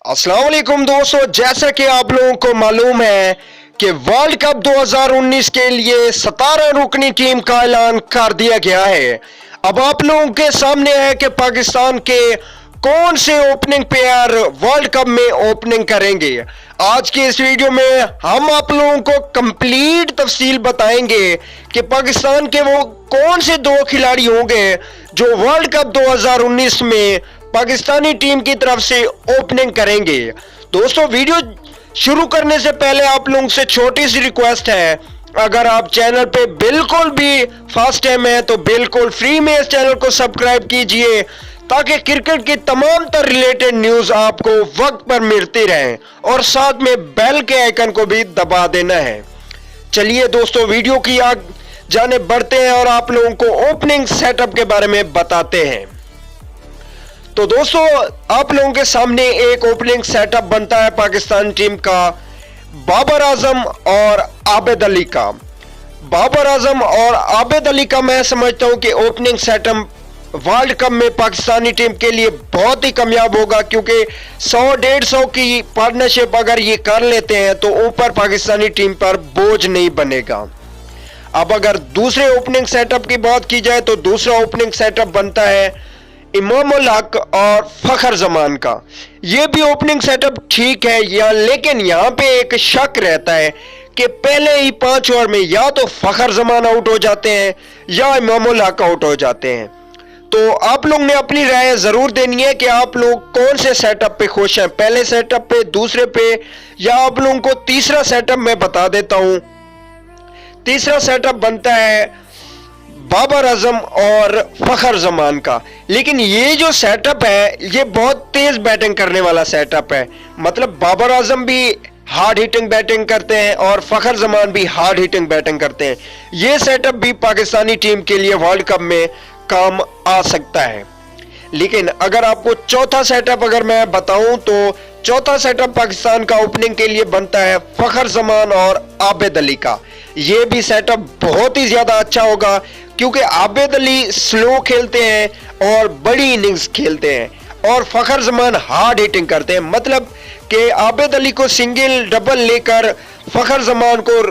अस्सलाम वालेकुम दोस्तों, जैसा कि आप लोगों को मालूम है कि वर्ल्ड कप 2019 के लिए 17 रुकनी टीम का ऐलान कर दिया गया है। अब आप लोगों के सामने है कि पाकिस्तान के कौन से ओपनिंग प्लेयर वर्ल्ड कप में ओपनिंग करेंगे। आज के इस वीडियो में हम आप लोगों को कंप्लीट तफसील बताएंगे कि पाकिस्तान के वो कौन से दो खिलाड़ी होंगे जो वर्ल्ड कप 2019 में पाकिस्तानी टीम की तरफ से ओपनिंग करेंगे। दोस्तों, वीडियो शुरू करने से पहले आप लोगों से छोटी सी रिक्वेस्ट है, अगर आप चैनल पे बिल्कुल भी फर्स्ट टाइम है तो बिल्कुल फ्री में इस चैनल को सब्सक्राइब कीजिए ताकि क्रिकेट की तमाम तर रिलेटेड न्यूज आपको वक्त पर मिलती रहे और साथ में बेल के आइकन को भी दबा देना है। चलिए दोस्तों, वीडियो की आगे जाने बढ़ते हैं और आप लोगों को ओपनिंग सेटअप के बारे में बताते हैं। तो दोस्तों, आप लोगों के सामने एक ओपनिंग सेटअप बनता है पाकिस्तान टीम का बाबर आजम और आबिद अली का। बाबर आजम और आबिद अली का मैं समझता हूं कि ओपनिंग सेटअप वर्ल्ड कप में पाकिस्तानी टीम के लिए बहुत ही कामयाब होगा, क्योंकि 100-150 की पार्टनरशिप अगर ये कर लेते हैं तो ऊपर पाकिस्तानी टीम पर बोझ नहीं बनेगा। अब अगर दूसरे ओपनिंग सेटअप की बात की जाए तो दूसरा ओपनिंग सेटअप बनता है इमाम उल हक और फखर जमान का। यह भी ओपनिंग सेटअप ठीक है लेकिन यहां पे एक शक रहता है कि पहले ही 5 ओवर में या तो फखर जमान आउट हो जाते हैं या इमाम उल हक आउट हो जाते हैं। तो आप लोग ने अपनी राय जरूर देनी है कि आप लोग कौन से सेटअप पे खुश हैं, पहले सेटअप पे, दूसरे पे, या आप लोगों को तीसरा सेटअप मैं बता देता हूं। तीसरा सेटअप बनता है बाबर आजम और फखर जमान का। लेकिन ये जो सेटअप है ये बहुत तेज बैटिंग करने वाला सेटअप है। मतलब बाबर आजम भी हार्ड हिटिंग बैटिंग करते हैं और फखर जमान भी हार्ड हिटिंग बैटिंग करते हैं। ये सेटअप भी पाकिस्तानी टीम के लिए वर्ल्ड कप में काम आ सकता है। लेकिन अगर आपको चौथा सेटअप अगर मैं बताऊं तो चौथा सेटअप पाकिस्तान का ओपनिंग के लिए बनता है फखर जमान और आबिद अली का। यह भी सेटअप बहुत ही ज्यादा अच्छा होगा, क्योंकि आबिद अली स्लो खेलते हैं और बड़ी इनिंग्स खेलते हैं और फखर जमान हार्ड हिटिंग करते हैं। मतलब कि आबिद अली को सिंगल डबल लेकर फखर जमान को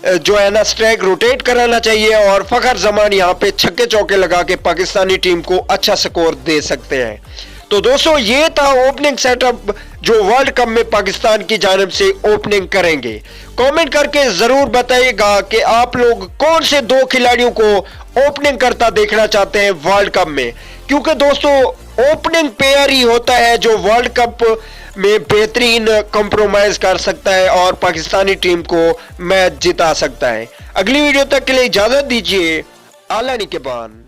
जो है ना स्ट्राइक रोटेट कराना चाहिए और फखर जमान यहाँ पे छक्के चौके लगा के पाकिस्तानी टीम को अच्छा स्कोर दे सकते हैं। तो दोस्तों, ये था ओपनिंग सेटअप जो वर्ल्ड कप में पाकिस्तान की जानिब से ओपनिंग करेंगे। कमेंट करके जरूर बताइएगा कि आप लोग कौन से दो खिलाड़ियों को ओपनिंग करता देखना चाहते हैं वर्ल्ड कप में, क्योंकि दोस्तों ओपनिंग पेयर ही होता है जो वर्ल्ड कप में बेहतरीन कंप्रोमाइज कर सकता है और पाकिस्तानी टीम को मैच जिता सकता है। अगली वीडियो तक के लिए इजाजत दीजिए। आला निगहबान।